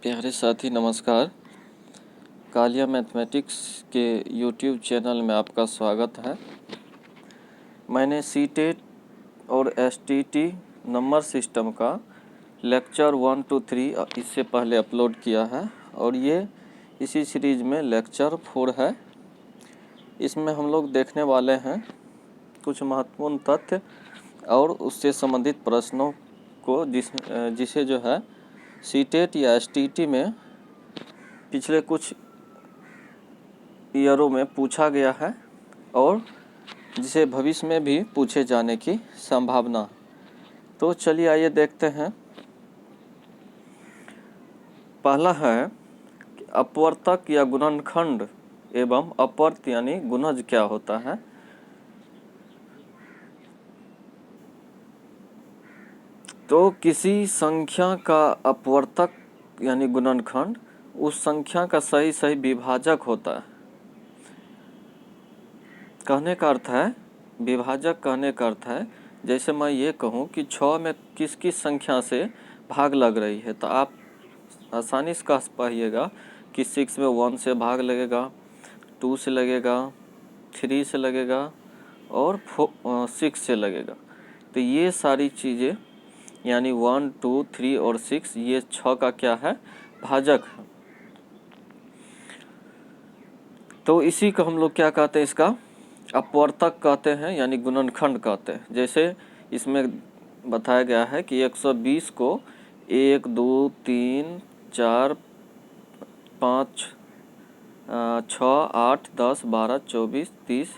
प्यारे साथी नमस्कार। कालिया मैथमेटिक्स के यूट्यूब चैनल में आपका स्वागत है। मैंने सीटेट और एसटीटी नंबर सिस्टम का लेक्चर 1 to 3 इससे पहले अपलोड किया है और ये इसी सीरीज में लेक्चर 4 है। इसमें हम लोग देखने वाले हैं कुछ महत्वपूर्ण तथ्य और उससे संबंधित प्रश्नों को जिसे जो है सीटेट या एसटीटी में पिछले कुछ ईयरों में पूछा गया है और जिसे भविष्य में भी पूछे जाने की संभावना। तो चलिए आइए देखते हैं। पहला है कि अपवर्तक या गुणनखंड एवं अपवर्त यानी गुणज क्या होता है। तो किसी संख्या का अपवर्तक यानी गुणनखंड उस संख्या का सही विभाजक होता है। कहने का अर्थ है, विभाजक कहने का अर्थ है, जैसे मैं ये कहूँ कि 6 में किस किस संख्या से भाग लग रही है, तो आप आसानी से कह पाइएगा कि 6 में 1 से भाग लगेगा, 2 से लगेगा, 3 से लगेगा और 6 से लगेगा। तो ये सारी चीज़ें यानी 1, 2, 3 और 6 ये 6 का क्या है, भाजक है। तो इसी को हम लोग क्या कहते हैं, इसका अपवर्तक कहते हैं यानी गुणनखंड कहते हैं। जैसे इसमें बताया गया है कि 120 को 1, 2, 3, 4, 5, 6, 8, 10, 12, 24, 30,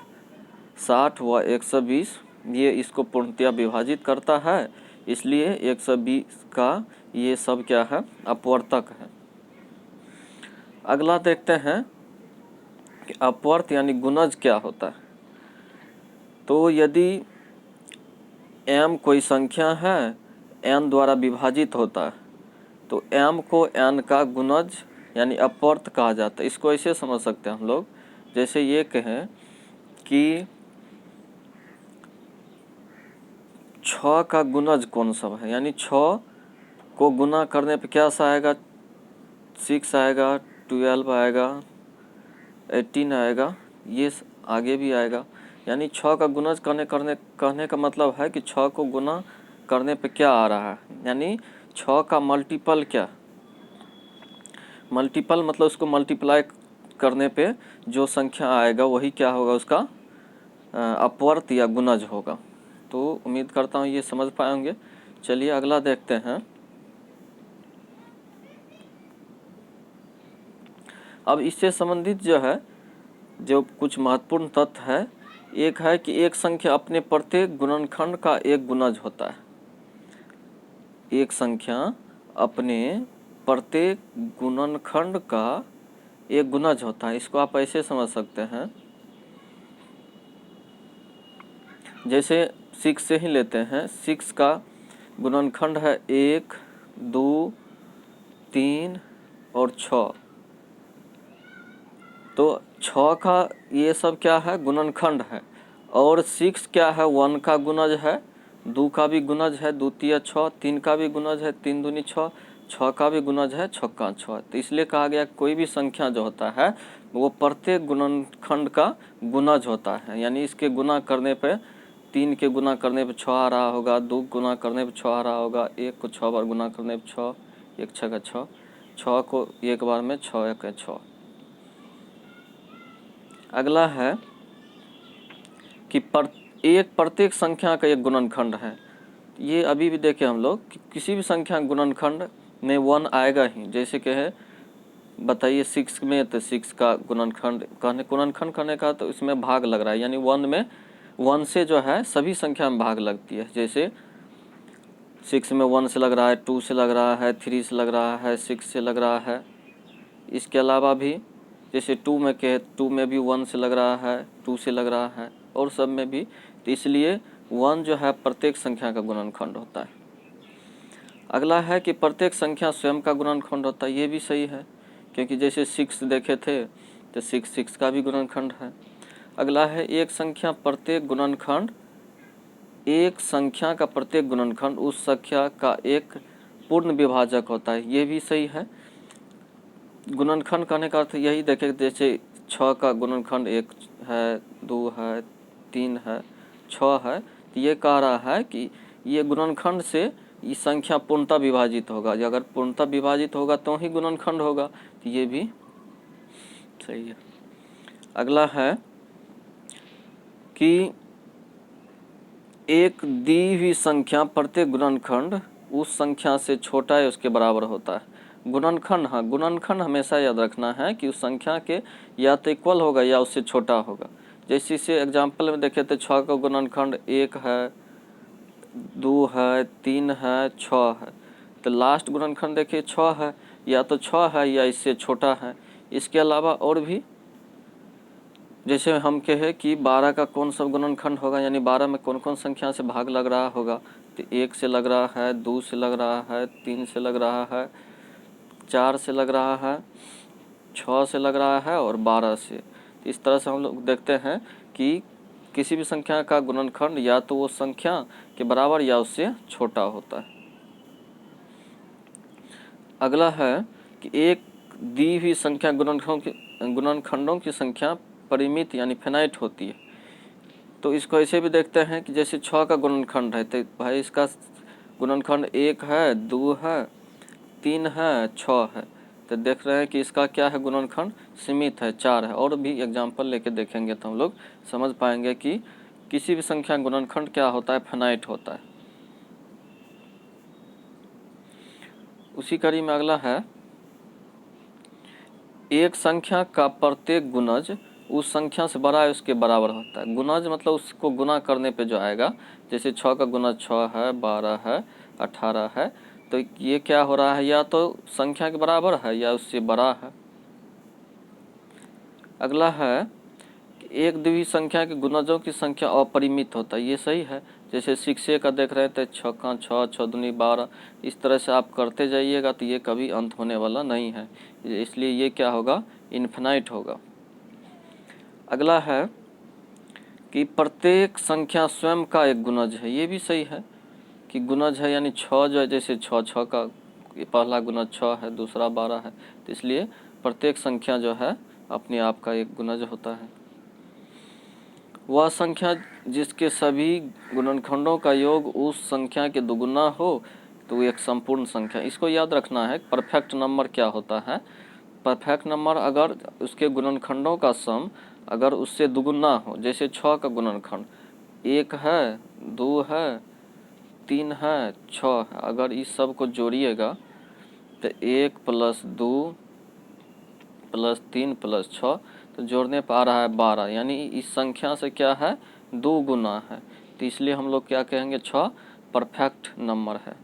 60 व 120 ये इसको पूर्णतया विभाजित करता है, इसलिए 120 का ये सब क्या है, अपवर्तक है। अगला देखते हैं कि अपवर्त यानी गुणज क्या होता है। तो यदि m कोई संख्या है, n द्वारा विभाजित होता है, तो m को n का गुणज यानी अपवर्त कहा जाता है। इसको ऐसे समझ सकते हैं हम लोग, जैसे ये कहें कि 6 का गुणज कौन सा है, यानी 6 को गुना करने पे क्या सा आएगा, 6 आएगा, 12 आएगा, 18 आएगा, ये आगे भी आएगा। यानी 6 का गुणज कहने का मतलब है कि 6 को गुना करने पे क्या आ रहा है, यानी 6 का मल्टीपल क्या, मल्टीपल मतलब उसको मल्टीप्लाई करने पे जो संख्या आएगा वही क्या होगा, उसका अपवर्त या गुणज होगा। तो उम्मीद करता हूँ ये समझ पाए होंगे। चलिए अगला देखते हैं। अब इससे संबंधित जो है जो कुछ महत्वपूर्ण तथ्य है, एक है कि एक संख्या अपने प्रत्येक गुणनखंड का एक गुणज होता है। एक संख्या अपने प्रत्येक गुणनखंड का एक गुणज होता है। इसको आप ऐसे समझ सकते हैं, जैसे 6 से ही लेते हैं। 6 का गुणनखंड है 1, 2, 3 और 6। तो 6 का ये सब क्या है, गुणनखंड है। और 6 क्या है, 1 का गुणज है, 2 का भी गुणज है, 2 तिया 6, 3 का भी गुणज है, 3 दूनी 6, 6 का भी गुणज है, 6 का 6। तो इसलिए कहा गया कोई भी संख्या जो होता है वो प्रत्येक गुणनखंड का गुणज होता है। यानी इसके गुना करने पे 3 के गुना करने पे 6 आ रहा होगा, 2 गुना करने पे 6 आ रहा होगा, 1 को 6 बार गुना करने पे 6, 1 6 का 6, 6 को एक बार में 6 1 का 6। अगला है कि प्रत्येक संख्या का एक गुणनखंड है। ये अभी भी देखें हम लोग कि किसी भी संख्या गुणनखंड में 1 आएगा ही। जैसे कि है बताइए 6 में, तो 6 का गुणनखंड करने का तो इसमें भाग लग रहा है, यानी 1 में 1 से जो है सभी संख्या में भाग लगती है। जैसे 6 में 1 से लग रहा है, 2 से लग रहा है, 3 से लग रहा है, 6 से लग रहा है। इसके अलावा भी जैसे 2 में भी 1 से लग रहा है, 2 से लग रहा है और सब में भी। तो इसलिए 1 जो है प्रत्येक संख्या का गुणनखंड होता है। अगला है कि प्रत्येक संख्या स्वयं का गुणनखंड होता है। ये भी सही है, क्योंकि जैसे 6 देखे थे तो 6 का भी गुणनखंड है। अगला है एक संख्या का प्रत्येक गुणनखंड उस संख्या का एक पूर्ण विभाजक होता है। ये भी सही है, गुणनखंड कहने का अर्थ यही देखें, जैसे 6 का गुणनखंड 1 है, 2 है, 3 है, 6 है, तो ये कह रहा है कि ये गुणनखंड से ये संख्या पूर्णतः विभाजित होगा। अगर पूर्णतः विभाजित होगा तो ही गुणनखंड होगा, तो ये भी सही है। अगला है कि एक दी हुई संख्या प्रत्येक गुणनखंड उस संख्या से छोटा है उसके बराबर होता है। गुणनखंड, हाँ, गुणनखंड हमेशा याद रखना है कि उस संख्या के या तो इक्वल होगा या उससे छोटा होगा। जैसे इसे एग्जाम्पल में देखे तो 6 का गुणनखंड 1 है, 2 है, 3 है, 6 है, तो लास्ट गुणनखंड देखिए 6 है, या तो 6 है या इससे छोटा है। इसके अलावा और भी, जैसे हम कहे कि 12 का कौन सा गुणनखंड होगा, यानी 12 में कौन कौन संख्या से भाग लग रहा होगा, तो 1 से लग रहा है, 2 से लग रहा है, 3 से लग रहा है, 4 से लग रहा है, 6 से लग रहा है और 12 से। तो इस तरह से हम लोग देखते हैं कि किसी भी संख्या का गुणनखंड या तो वो संख्या के बराबर या उससे छोटा होता है। अगला है कि एक दी हुई संख्या गुणनखंडों की संख्या परिमित यानी फिनाइट होती है। तो इसको ऐसे भी देखते हैं कि जैसे 6 का गुणनखंड है, तो भाई इसका गुणनखंड 1 है, 2 है, 3 है, 6 है, तो देख रहे हैं कि इसका क्या है, गुणनखंड सीमित है, 4 है। और भी एग्जाम्पल लेके देखेंगे तो हम लोग समझ पाएंगे कि किसी भी संख्या गुणनखंड क्या होता है, फिनाइट होता है। उसी कड़ी में अगला है, एक संख्या का प्रत्येक गुणज उस संख्या से बड़ा है उसके बराबर होता है। गुणज मतलब उसको गुना करने पे जो आएगा, जैसे 6 का गुणज 6 है, 12 है, 18 है, तो ये क्या हो रहा है, या तो संख्या के बराबर है या उससे बड़ा है। अगला है कि एक द्वितीय संख्या के गुणजों की संख्या अपरिमित होता है। ये सही है। जैसे 6 का देख रहे थे, 6 का 6, 6 दूनी 12, इस तरह से आप करते जाइएगा तो ये कभी अंत होने वाला नहीं है, इसलिए ये क्या होगा, इन्फिनाइट होगा। अगला है कि प्रत्येक संख्या स्वयं का एक गुणज है। ये भी सही है कि गुणज है, यानी 6 जो है, जैसे 6 का पहला गुणज 6 है, दूसरा 12 है, तो इसलिए प्रत्येक संख्या जो है अपने आप का एक गुणज होता है। वह संख्या जिसके सभी गुणनखंडों का योग उस संख्या के दुगुना हो तो एक संपूर्ण संख्या। इसको याद रखना है, परफेक्ट नंबर क्या होता है। परफेक्ट नंबर अगर उसके गुणनखंडों का सम अगर उससे दुगुना हो, जैसे 6 का गुणनखंड 1 है, 2 है, 3 है, 6 है, अगर इस सब को जोड़िएगा तो 1 + 2 + 3 + 6, तो जोड़ने पर आ रहा है 12, यानी इस संख्या से क्या है, 2 गुना है, तो इसलिए हम लोग क्या कहेंगे, 6 परफेक्ट नंबर है।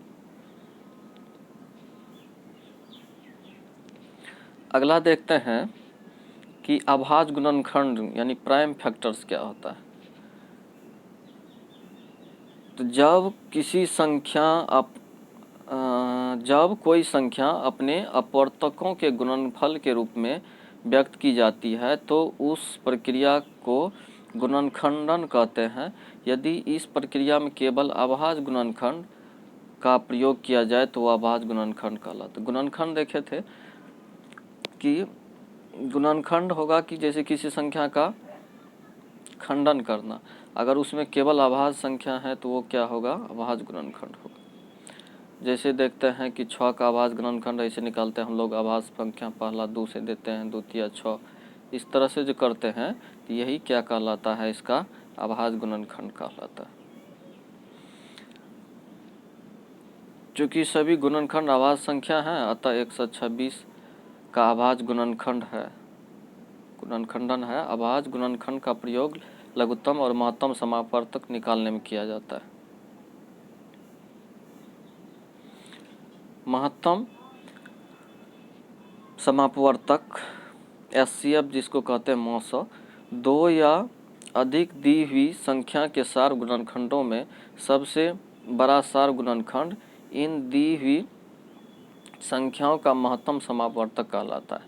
अगला देखते हैं कि अभाज्य गुणनखंड यानी प्राइम फैक्टर्स क्या होता है। तो जब कोई संख्या अपने अपवर्तकों के गुणनफल के रूप में व्यक्त की जाती है तो उस प्रक्रिया को गुणनखंडन कहते हैं। यदि इस प्रक्रिया में केवल अभाज्य गुणनखंड का प्रयोग किया जाए तो वह अभाज्य गुणनखंड कहलाता है। गुणनखंड देखे थे कि गुणनखंड होगा कि जैसे किसी संख्या का खंडन करना, अगर उसमें केवल अभाज्य संख्या है तो वो क्या होगा, अभाज्य गुणनखंड होगा। जैसे देखते हैं कि 6 का अभाज्य गुणनखंड ऐसे निकालते हैं हम लोग, अभाज्य संख्या पहला 2 से देते हैं, द्वितीय 6, इस तरह से जो करते हैं तो यही क्या कहलाता है, इसका अभाज्य गुणनखंड कहलाता है। चूँकि सभी गुणनखंड अभाज्य संख्या हैं अतः 126 का अभाज्य गुणनखंड है, गुणनखंडन है। अभाज्य गुणनखंड का प्रयोग लघुत्तम और महत्तम समापवर्तक निकालने में किया जाता है। महत्तम समापवर्तक एचसीएफ जिसको कहते हैं मौसो, 2 या अधिक दी हुई संख्या के सार गुणनखंडों में सबसे बड़ा सार गुणनखंड इन दी हुई संख्याओं का महत्तम समापवर्तक कहलाता है।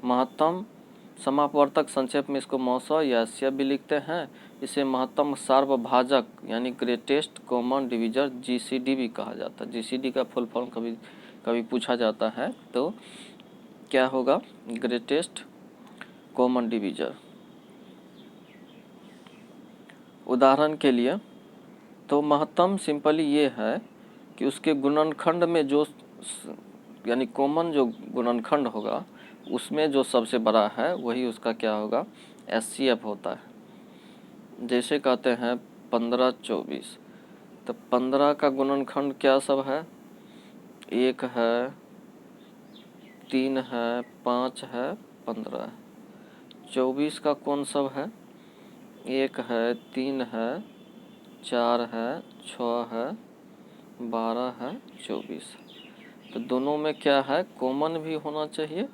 महत्तम समापवर्तक संक्षेप में इसको मौसो या एचसीएफ भी लिखते हैं। इसे महत्तम सार्वभाजक यानी ग्रेटेस्ट कॉमन डिविजर जीसीडी भी कहा जाता है। जीसीडी का फुल फॉर्म कभी पूछा जाता है तो क्या होगा? Greatest common divisor. उदाहरण के लिए तो महत्तम सिंपली ये है कि उसके गुणनखंड में जो यानी कॉमन जो गुणनखंड होगा उसमें जो सबसे बड़ा है वही उसका क्या होगा? एचसीएफ होता है। जैसे कहते हैं 15 24, तो 15 का गुणनखंड क्या सब है? 1 है, 3 है, 5 है, 15 है। 24 का कौन सब है? 1 है, 3 है, 4 है, 6 है, 12 है, 24। तो दोनों में क्या है? कॉमन भी होना चाहिए।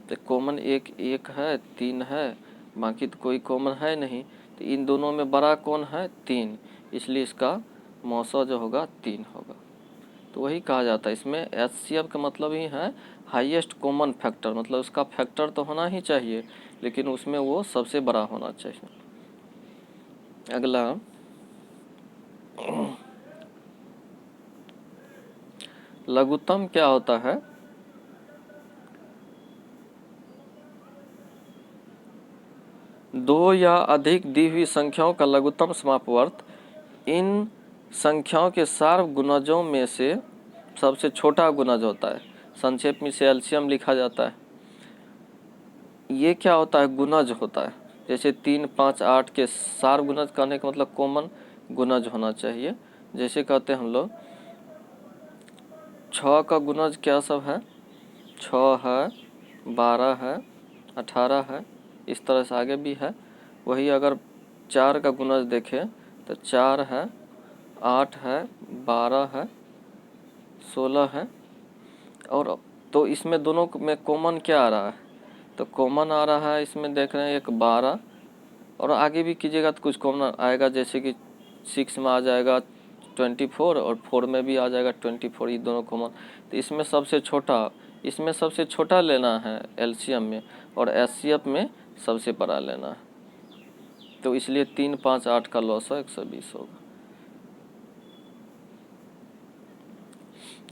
तो कॉमन एक है, 3 है, बाकी तो कोई कॉमन है नहीं। तो इन दोनों में बड़ा कौन है? 3, इसलिए इसका मौसा जो होगा 3 होगा। तो वही कहा जाता है इसमें एचसीएफ का मतलब ही है हाईएस्ट कॉमन फैक्टर, मतलब उसका फैक्टर तो होना ही चाहिए लेकिन उसमें वो सबसे बड़ा होना चाहिए। अगला लघुत्तम क्या होता है? दो या अधिक दी हुई संख्याओं का लघुत्तम समापवर्त इन संख्याओं के सार्व गुणजों में से सबसे छोटा गुणज होता है। संक्षेप में इसे एलसीएम लिखा जाता है। ये क्या होता है? गुणज होता है। जैसे 3 5 8 के सार्व गुणज कहने का मतलब कॉमन गुणज होना चाहिए। जैसे कहते हैं हम लोग 6 का गुणज क्या सब है? 6 है, 12 है, 18 है, इस तरह से आगे भी है। वही अगर 4 का गुणज देखें तो 4 है, 8 है, 12 है, 16 है। और तो इसमें दोनों में कॉमन क्या आ रहा है? तो कॉमन आ रहा है इसमें देख रहे हैं एक 12, और आगे भी कीजिएगा तो कुछ कॉमन आएगा, जैसे कि 6 में आ जाएगा 24 और 4 में भी आ जाएगा 24, ये दोनों कॉमन। तो इसमें सबसे छोटा लेना है एलसीएम में, और एचसीएफ में सबसे बड़ा लेना है। तो इसलिए 3 5 8 का लॉसा 120 होगा।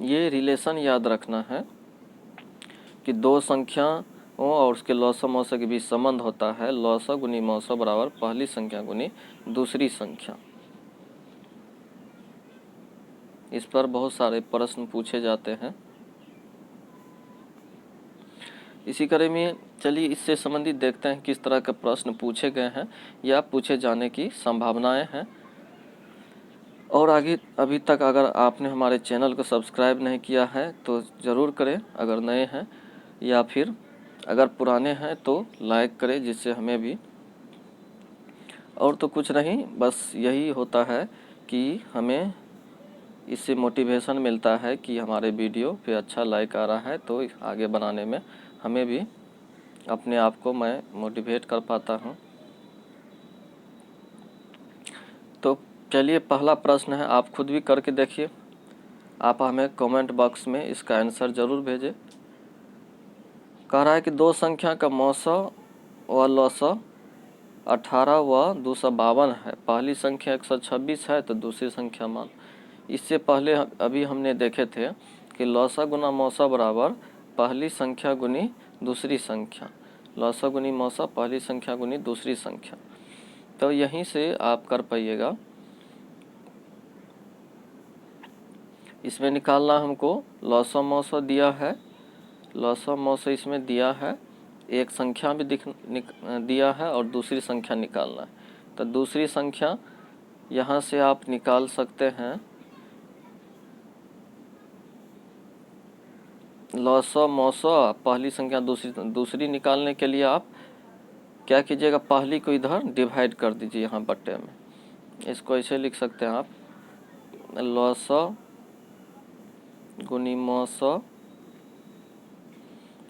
ये रिलेशन याद रखना है कि दो संख्याओं और उसके लॉसा मौसा के बीच संबंध होता है। लॉसा गुनी मौसा बराबर पहली संख्या गुनी दूसरी संख्या। इस पर बहुत सारे प्रश्न पूछे जाते हैं। इसी कड़ी में चलिए इससे संबंधित देखते हैं किस तरह के प्रश्न पूछे गए हैं या पूछे जाने की संभावनाएं हैं। और आगे अभी तक अगर आपने हमारे चैनल को सब्सक्राइब नहीं किया है तो ज़रूर करें अगर नए हैं, या फिर अगर पुराने हैं तो लाइक करें, जिससे हमें भी। और तो कुछ नहीं, बस यही होता है कि हमें इससे मोटिवेशन मिलता है कि हमारे वीडियो पे अच्छा लाइक आ रहा है, तो आगे बनाने में हमें भी अपने आप को मैं मोटिवेट कर पाता हूँ। तो चलिए पहला प्रश्न है, आप खुद भी करके देखिए। आप हमें कमेंट बॉक्स में इसका आंसर ज़रूर भेजें। कह रहा है कि दो संख्या का मौसा व लौसा 18 व 252 है। पहली संख्या 126 है तो दूसरी संख्या मान। इससे पहले अभी हमने देखे थे कि लौसा गुना मौसा बराबर पहली संख्या गुनी दूसरी संख्या। लौसा गुनी मौसा पहली संख्या गुनी दूसरी संख्या। तो यहीं से आप कर पाइएगा। इसमें निकालना हमको लौसा मौसा दिया है, लौसा मौसा इसमें दिया है, एक संख्या भी दिया है और दूसरी संख्या निकालना है। तो दूसरी संख्या यहाँ से आप निकाल सकते हैं। लौसा मौसा पहली संख्या दूसरी निकालने के लिए आप क्या कीजिएगा? पहली को इधर डिवाइड कर दीजिए यहाँ बट्टे में। इसको ऐसे लिख सकते हैं आप, लौसा गुनी मौसा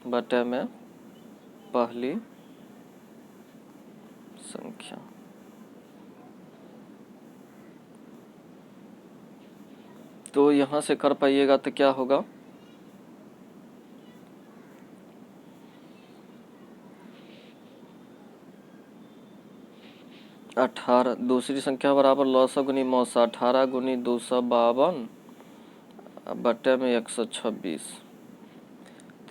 बटे में पहली संख्या। तो यहाँ से कर पाइएगा तो क्या होगा? 18 दूसरी संख्या बराबर लौसा गुनी मौसा 18 गुनी 252 बटे में 126।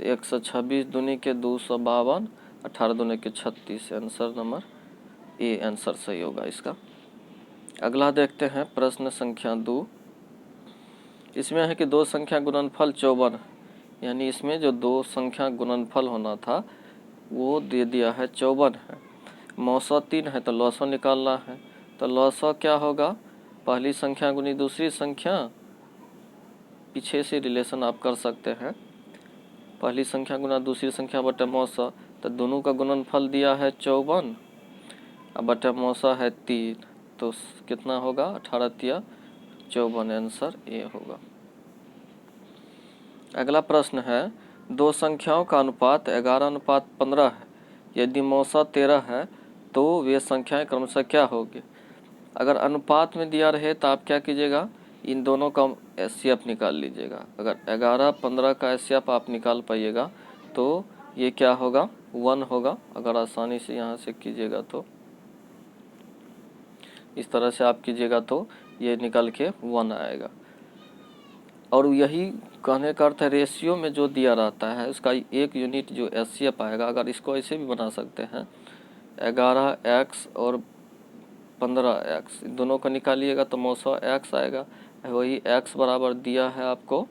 तो 126 दूनी के 252, 18 दूनी के 36। आंसर नंबर ए आंसर सही होगा इसका। अगला देखते हैं प्रश्न संख्या 2। इसमें है कि दो संख्या गुणनफल 54, यानी इसमें जो दो संख्या गुणनफल होना था वो दे दिया है 54 है। मौसा 3 है तो लौसा निकालना है। तो लौसा क्या होगा, पहली संख्या गुनी दूसरी संख्या, पीछे से रिलेशन आप कर सकते हैं। पहली संख्या गुना दूसरी संख्या बटे मौसा, तो दोनों का गुणनफल दिया है 54 और बटे मौसा है 3, तो कितना होगा 18 तिया 54। आंसर ए होगा। अगला प्रश्न है, दो संख्याओं का अनुपात 11:15 है। यदि मौसा 13 है तो वे संख्याएं क्रमशः क्या होगी। अगर अनुपात में दिया रहे तो आप क्या कीजिएगा, इन दोनों का एचसीएफ निकाल लीजिएगा। अगर 11-15 का एचसीएफ आप निकाल पाइएगा तो ये क्या होगा 1 होगा। अगर आसानी से यहाँ से कीजिएगा तो इस तरह से आप कीजिएगा तो ये निकल के 1 आएगा। और यही कहने का अर्थ है रेशियो में जो दिया रहता है उसका एक यूनिट जो एचसीएफ आएगा। अगर इसको ऐसे भी बना सकते हैं 11x और 15x दोनों का निकालिएगा तो मौसा x आएगा। वही x बराबर दिया है आपको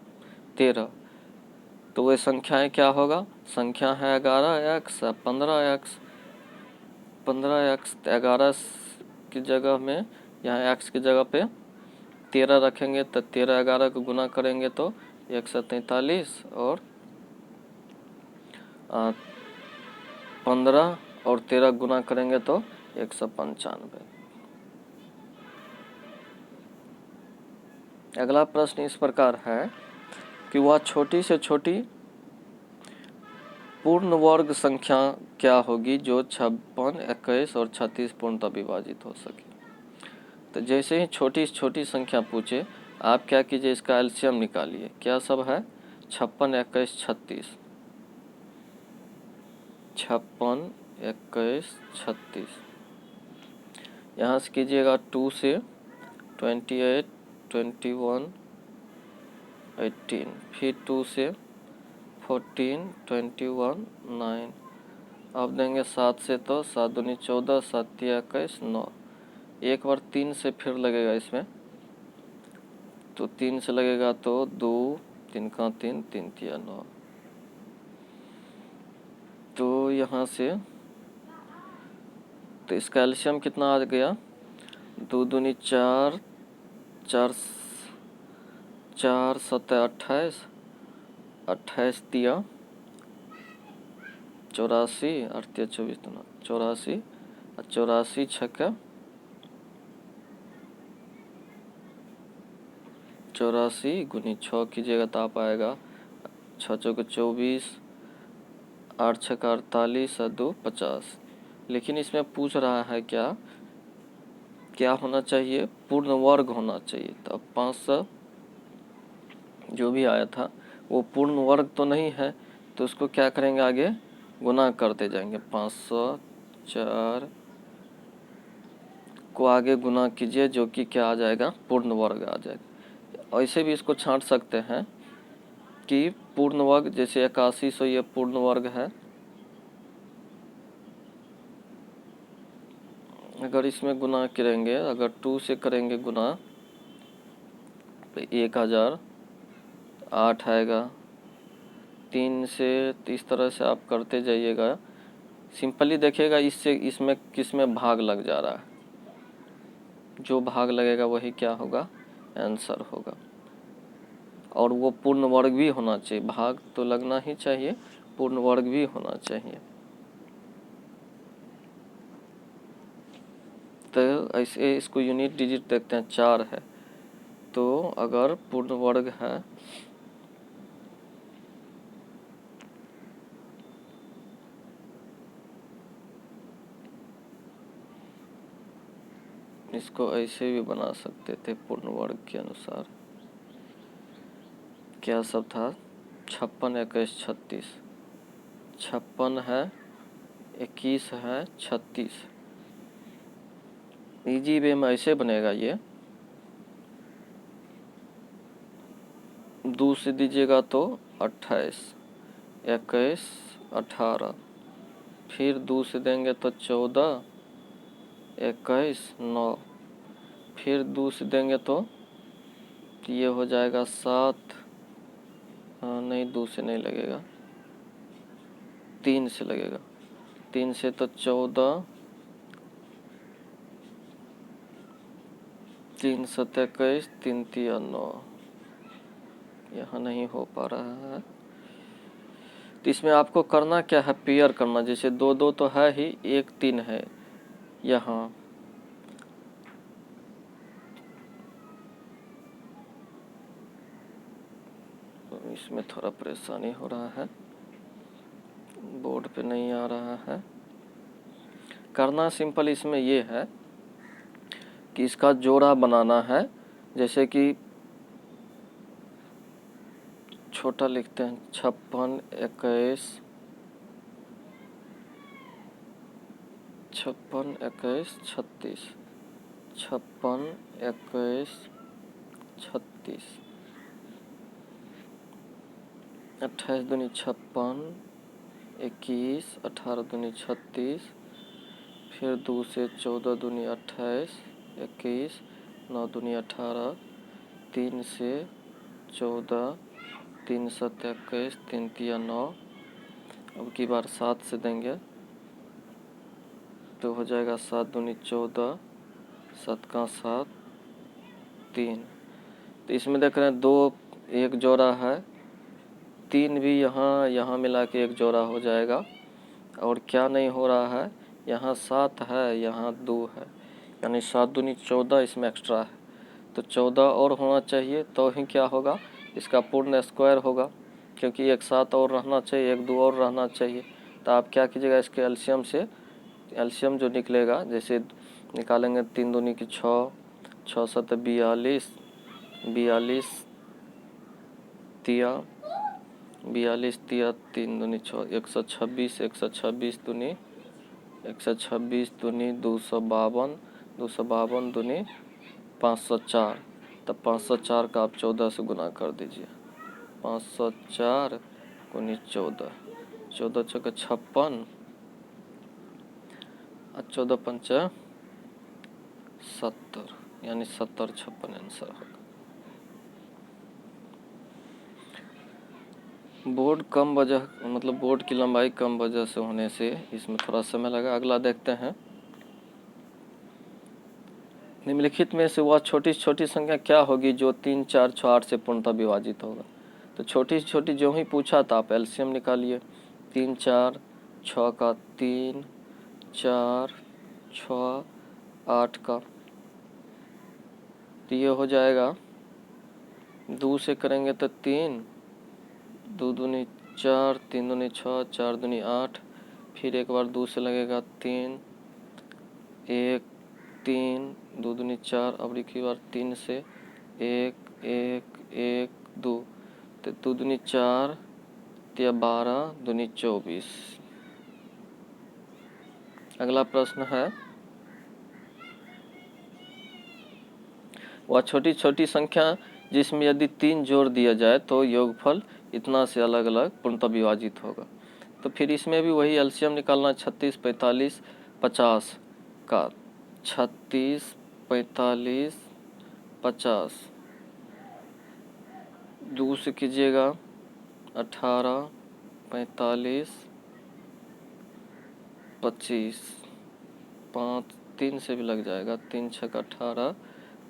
13, तो वे संख्याएं क्या होगा, संख्या है 11x 15x। 15x 11 की जगह में यहाँ x की जगह पे 13 रखेंगे तो 13 11 को गुना करेंगे तो 143 और 15 और 13 गुना करेंगे तो 195। अगला प्रश्न इस प्रकार है कि वह छोटी से छोटी पूर्ण वर्ग संख्या क्या होगी जो 56, 21 और 36 पूर्णतः विभाजित हो सके। तो जैसे ही छोटी से छोटी संख्या पूछे आप क्या कीजिए, इसका एलसीएम निकालिए। क्या सब है 56, 21, 36। 56, 21, 36 यहाँ से कीजिएगा 2 से 28, 21, 18, फिर 2 से 14, 21, 9। अब देंगे 7 से तो 7 दूनी 14, 7 तिया 21, 9। एक बार 3 से फिर लगेगा इसमें, तो 3 से लगेगा तो 2, 3 का 3, 3 तिया 9। तो यहाँ से तो इसका एलसीएम कितना आ गया, 2 दूनी 4, 4 7 28, 28 तिया 84, 8 तिया 24, 84, 84 छक्का 84 गुनी 6 कीजिएगा तो आप आएगा 6 चौके 24, 8 छक्का 48 और 2 50। लेकिन इसमें पूछ रहा है क्या होना चाहिए, पूर्ण वर्ग होना चाहिए। तो अब 500 जो भी आया था वो पूर्ण वर्ग तो नहीं है, तो उसको क्या करेंगे आगे गुना करते जाएंगे। 504 को आगे गुना कीजिए जो कि क्या आ जाएगा पूर्ण वर्ग आ जाएगा। ऐसे भी इसको छांट सकते हैं कि पूर्ण वर्ग, जैसे 8100 ये पूर्ण वर्ग है। अगर इसमें गुना करेंगे, अगर 2 से करेंगे गुना तो 1008 आएगा। 3 से इस तरह से आप करते जाइएगा। सिंपली देखिएगा इससे इसमें किस में भाग लग जा रहा है, जो भाग लगेगा वही क्या होगा आंसर होगा। और वो पूर्ण वर्ग भी होना चाहिए, भाग तो लगना ही चाहिए, पूर्ण वर्ग भी होना चाहिए। तो ऐसे इसको यूनिट डिजिट देखते हैं 4 है, तो अगर पूर्ण वर्ग है इसको ऐसे भी बना सकते थे पूर्ण वर्ग के अनुसार। क्या सब था 56, 21, 36। 56 है, 21 है, 36। इजी वे में ऐसे बनेगा, ये 2 से दीजिएगा तो 28, 21, 18, फिर 2 से देंगे तो 14, 21, 9, फिर 2 से देंगे तो ये हो जाएगा 7, नहीं 2 से नहीं लगेगा, 3 से लगेगा, 3 से तो 14, 3 7 21, 3 3 9, यहाँ नहीं हो पा रहा है। तो इसमें आपको करना क्या है, पेयर करना। जैसे 2 2 तो है ही, 1 3 है यहाँ, तो इसमें थोड़ा परेशानी हो रहा है, बोर्ड पे नहीं आ रहा है। करना सिंपल इसमें ये है कि इसका जोड़ा बनाना है। जैसे कि छोटा लिखते हैं, 56 21, 56 21 36, 56 21 36, 28 दूनी 56, 21, 18 दूनी 36, फिर 2 से 14 दूनी 28, 21, 9 दूनी 18, 3 से 14, 3 7 21, 3 3 9, अब की बार 7 से देंगे तो हो जाएगा 7 दूनी 14, 7 का 7, 3। तो इसमें देख रहे हैं 2 एक जोड़ा है, 3 भी यहाँ मिला के एक जोड़ा हो जाएगा। और क्या नहीं हो रहा है, यहाँ 7 है, यहाँ 2 है, यानी 7 दूनी 14 इसमें एक्स्ट्रा है, तो 14 और होना चाहिए तो ही क्या होगा, इसका पूर्ण स्क्वायर होगा, क्योंकि एक 7 और रहना चाहिए, एक 2 और रहना चाहिए। तो आप क्या कीजिएगा, इसके एलसीएम से, एलसीएम जो निकलेगा, जैसे निकालेंगे 3 दूनी की 6, 6 7 42, 42 तिया 42 तिया 3 दूनी 6, 126, 126 दूनी 126 दूनी 252, 252 दूनी 504, तब 504 का आप 14 से गुना कर दीजिए। 504 गुनी 14, 14 चौके 56 और 14 पंचा 70, यानी 70 56 आंसर होगा। बोर्ड कम वजह, मतलब बोर्ड की लंबाई कम वजह से होने से इसमें थोड़ा समय लगा। अगला देखते हैं, निम्नलिखित में से वह छोटी से छोटी संख्या क्या होगी जो 3 4 6 8 से पूर्णतः विभाजित होगा। तो छोटी से छोटी जो ही पूछा था आप एलसीएम निकालिए। 3 4 6 का 3, 4 6 8 का, तो ये हो जाएगा 2 से करेंगे तो 3, 2 दूनी 4, 3 दूनी 6, 4 दूनी 8, फिर एक बार 2 से लगेगा 3, 1 3, 2 दूनी 4, अब एक बार 3 से 1 1 1 2, तो 2 दूनी 4, 12 दूनी 24। अगला प्रश्न है, वह छोटी छोटी संख्या जिसमें यदि 3 जोड़ दिया जाए तो योगफल इतना से अलग अलग पूर्णतः विभाजित होगा। तो फिर इसमें भी वही एलसीएम निकालना, 36 45 50 का, 36 45 50, 2 से कीजिएगा 18 45 25, 5 3 से भी लग जाएगा, 3 6 का 18,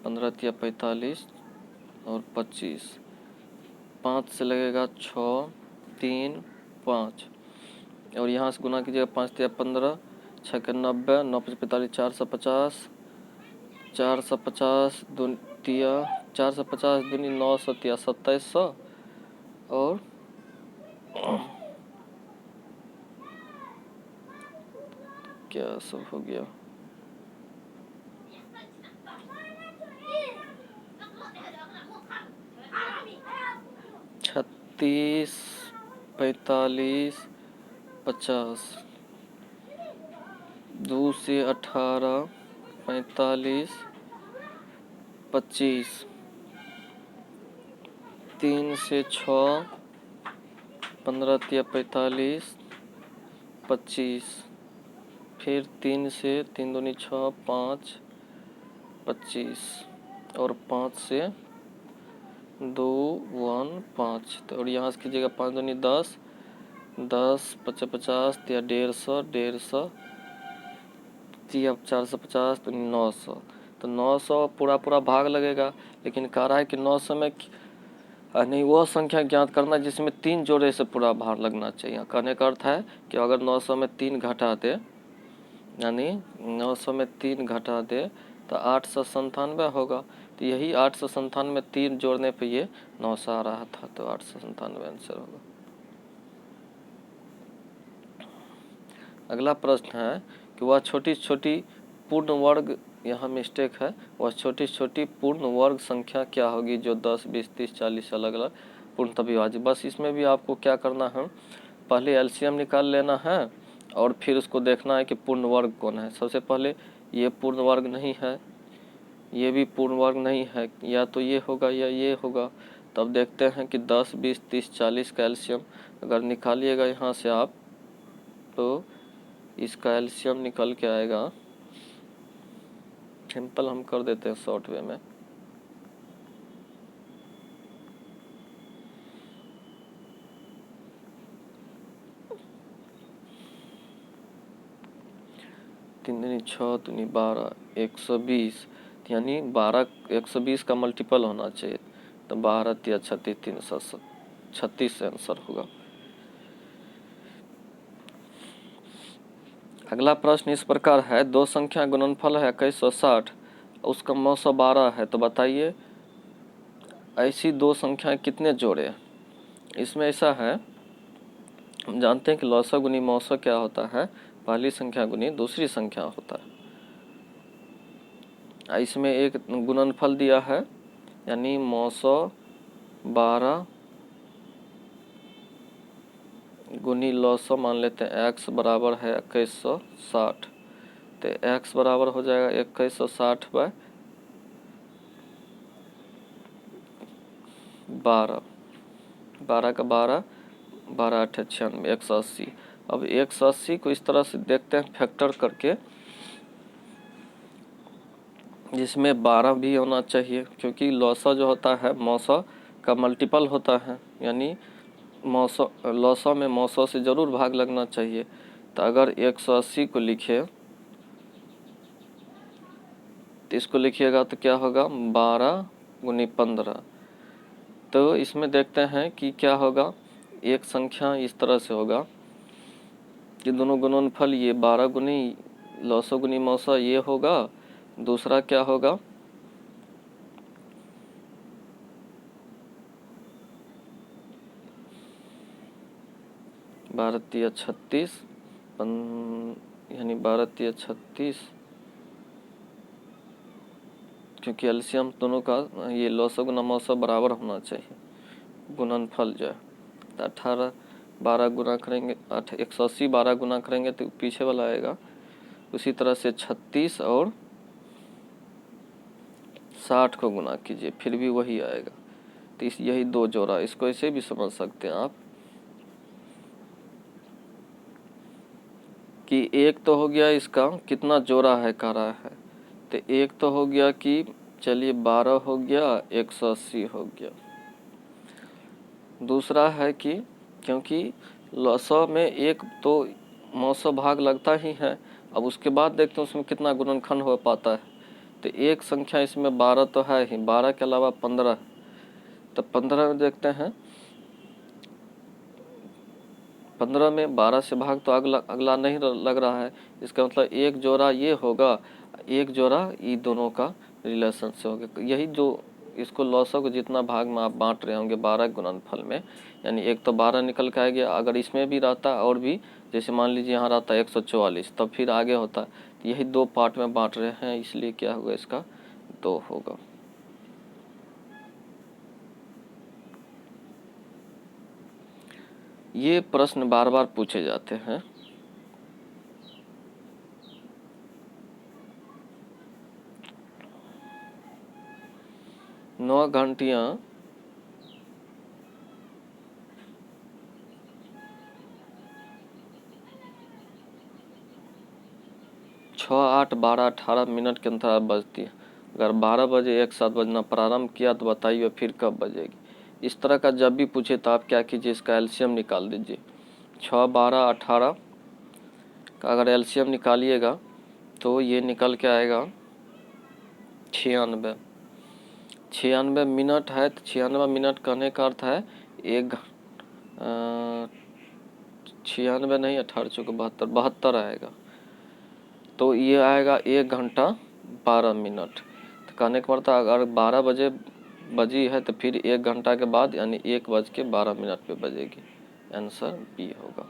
15 तिया 45 और 25, 5 से लगेगा 6 3 5, और यहाँ से गुना कीजिएगा, 5 तिया 15, 6 के 90, 9 5 45, 450, 450 तिया 450 दूनी 900 तिया 2700, और क्या सब हो गया, 36 45 50, 2 से 18 45 25, 3 से 6 15 तिया 45, 25, फिर 3 से 3 दूनी 6, 5, 25 और 5 से 2, 1, 5। तो और यहाँ से कीजिएगा 5 दूनी 10, 10, 50, 50 तिया 150, 150 तिया 450 तो 900। तो 900 पूरा पूरा भाग लगेगा, लेकिन कह रहा है कि 900 में नहीं वो संख्या ज्ञात करना जिसमें 3 जोड़े से पूरा भार लगना चाहिए। कहने का अर्थ है कि अगर 900 में 3 घटा दे, यानी 900 में 3 घटा दे तो 897 होगा। तो यही 897 में 3 जोड़ने पे ये 900 आ रहा था, तो 897 आंसर होगा। अगला प्रश्न है कि वह छोटी छोटी पूर्ण वर्ग, यहाँ मिस्टेक है, वह छोटी छोटी पूर्ण वर्ग संख्या क्या होगी जो 10, 20, 30, 40 अलग अलग पूर्णतः विभाज्य। बस इसमें भी आपको क्या करना है, पहले एलसीएम निकाल लेना है और फिर उसको देखना है कि पूर्ण वर्ग कौन है। सबसे पहले ये पूर्ण वर्ग नहीं है, ये भी पूर्ण वर्ग नहीं है, या तो ये होगा या ये होगा। तब देखते हैं कि 10, 20, 30, 40 का एलसीएम अगर निकालिएगा यहाँ से आप, तो इसका एलसीएम निकल के आएगा, सिंपल हम कर देते हैं शॉर्ट वे में। तीन दूनी 6, दूनी 12, 120, यानी 12 120 का मल्टीपल होना चाहिए, तो 12 तिया 36, 336 आंसर होगा। अगला प्रश्न इस प्रकार है, दो संख्या गुणनफल है 2160, उसका 912 है, तो बताइए ऐसी दो संख्याएं कितने जोड़े। इसमें ऐसा है, हम जानते हैं कि लौसा गुनी मौसा क्या होता है, पहली संख्या गुनी दूसरी संख्या होता है। इसमें एक गुणनफल दिया है, यानी 912 गुनी लौसा मान लेते हैं, x बराबर है 2160, तो x बराबर हो जाएगा 2160 बाय 12, 12 का 12, 12 8 96, 180। अब 180 को इस तरह से देखते हैं फैक्टर करके, जिसमें 12 भी होना चाहिए, क्योंकि लौसा जो होता है मौसा का मल्टीपल होता है, यानी लौसा में मौसा से ज़रूर भाग लगना चाहिए। तो अगर 180 को लिखे तो इसको लिखिएगा तो क्या होगा, 12 गुनी 15। तो इसमें देखते हैं कि क्या होगा, एक संख्या इस तरह से होगा कि दोनों गुणनफल ये 12 गुनी लौसा गुनी मौसा ये होगा, दूसरा क्या होगा 12 तिया 36, यानी 12 तिया 36, क्योंकि एलसीएम दोनों का ये लौसा गुना मौसा बराबर होना चाहिए, गुणनफल जो है। तो 18 12 गुना करेंगे, 180 12 गुना करेंगे तो पीछे वाला आएगा। उसी तरह से 36 और 60 को गुना कीजिए, फिर भी वही आएगा। तो यही दो जोड़ा, इसको ऐसे भी समझ सकते हैं आप कि एक तो हो गया इसका कितना जोड़ा है कह रहा है, तो एक तो हो गया कि चलिए 12 हो गया, 180 हो गया। दूसरा है कि क्योंकि लौसा में एक तो मौसा भाग लगता ही है, अब उसके बाद देखते हैं उसमें कितना गुणनखंड हो पाता है। तो एक संख्या इसमें 12 तो है ही, 12 के अलावा 15, तो 15 में देखते हैं, 15 में 12 से भाग तो अगला नहीं लग रहा है, इसका मतलब एक जोड़ा ये होगा, एक जोड़ा ये दोनों का रिलेशन से होगा। यही जो इसको लौसा को जितना भाग में आप बांट रहे होंगे 12 गुणनफल में, यानी एक तो 12 निकल के आ गया, अगर इसमें भी रहता और भी, जैसे मान लीजिए यहाँ रहता 144, तब फिर आगे होता। यही दो पार्ट में बांट रहे हैं, इसलिए क्या होगा इसका 2 होगा। ये प्रश्न बार बार पूछे जाते हैं। नौ घंटियां 6, 8, 12, 18 मिनट के अंतराल बजती है। अगर 12 बजे एक साथ बजना प्रारंभ किया तो बताइए फिर कब बजेगी। इस तरह का जब भी पूछे तो आप क्या कीजिए, इसका एलसीएम निकाल दीजिए। 6, 12, 18 का अगर एलसीएम निकालिएगा तो ये निकल के आएगा 96। 96 मिनट है तो 96 मिनट कहने का अर्थ है 96 नहीं, 18 चौके 72, 72 आएगा। तो ये आएगा 1 घंटा 12 मिनट। तो कहने का मतलब अगर 12 बजे बजी है तो फिर 1 घंटा के बाद यानी 1:12 पे बजेगी। आंसर बी होगा।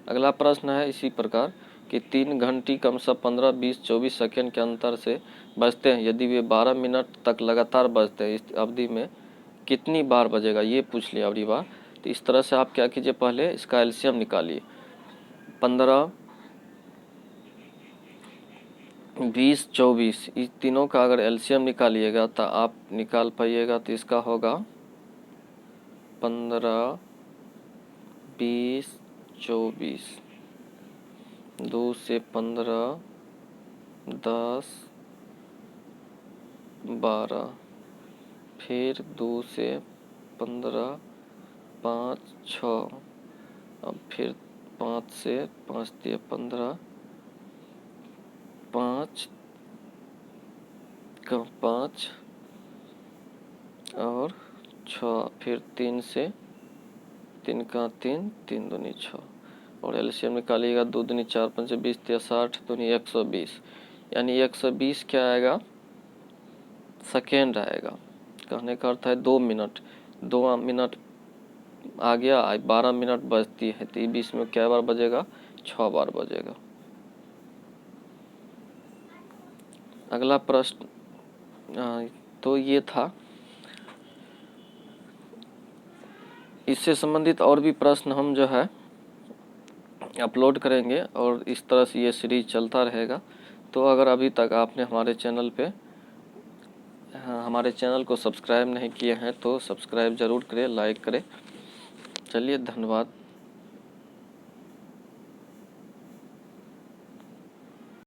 अगला प्रश्न है इसी प्रकार कि 3 घंटी कम से 15, 20, 24 सेकेंड के अंतर से बजते हैं। यदि वे 12 मिनट तक लगातार बजते हैं, इस अवधि में कितनी बार बजेगा, ये पूछ लिया अगली बार। तो इस तरह से आप क्या कीजिए, पहले इसका एलसीएम निकालिए। 15, 20, 24 इस तीनों का अगर एलसीएम निकालिएगा तो आप निकाल पाइएगा। तो इसका होगा 15, 20, 24, 2 से 15, 10, 12, फिर 2 से 15, 5, 6, अब फिर 5 से 5 दिए 15, 5 का 5 और 6, फिर 3 से 3 का 3, 3 दूनी 6 और एलसीएम निकालिएगा। 2 दूनी 4, 5 से 20, 60 दूनी 120, यानी 120 क्या आएगा, सेकेंड आएगा। कहने का अर्थ है 2 मिनट। 2 मिनट आ गया, 12 मिनट बजती है तो 20 में क्या बार बजेगा, 6 बार बजेगा। अगला प्रश्न तो ये था। इससे संबंधित और भी प्रश्न हम जो है अपलोड करेंगे और इस तरह से ये सीरीज चलता रहेगा। तो अगर अभी तक आपने हमारे चैनल को सब्सक्राइब नहीं किए हैं तो सब्सक्राइब ज़रूर करें, लाइक करें। चलिए, धन्यवाद।